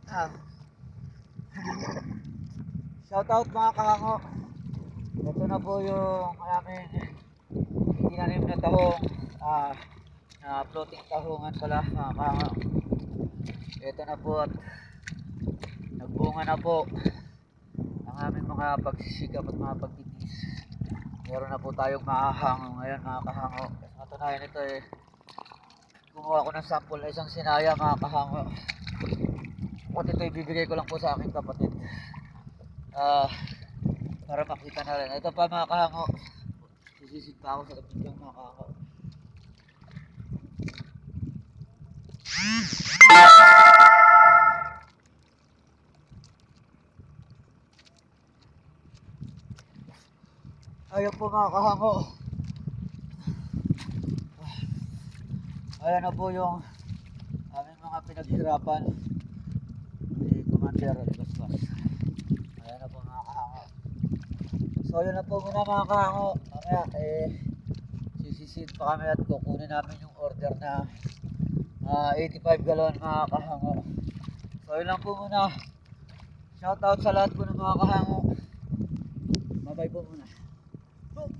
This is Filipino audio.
Ah, shoutout mga kahango. Ito na po yung aming tinanim na tahong, na floating tahungan pala mga kahango. Ito na po at nagbunga na po ang aming mga pagsisikap at mga pagtitis. Meron na po tayong mahahango ngayon mga kahango. Matunayan ito gumawa ko ng sample na isang sinaya mga kahango. At ito ibibigay ko lang po sa aking kapatid para makita na rin. Ito pa mga kahango, sisisid pa ako sa kapatid ng mga kahango. Ayun po mga kahango, ayan na po yung aming mga pinaghirapan ni Commander Basbas. Ayan na po mga kahango. So yun na po muna mga kahango. Mamaya sisisid pa kami at kukunin namin yung order na 85 galon mga kahango. So yun lang po muna. Shoutout sa lahat po ng mga kahango. Bye bye po muna. Boom!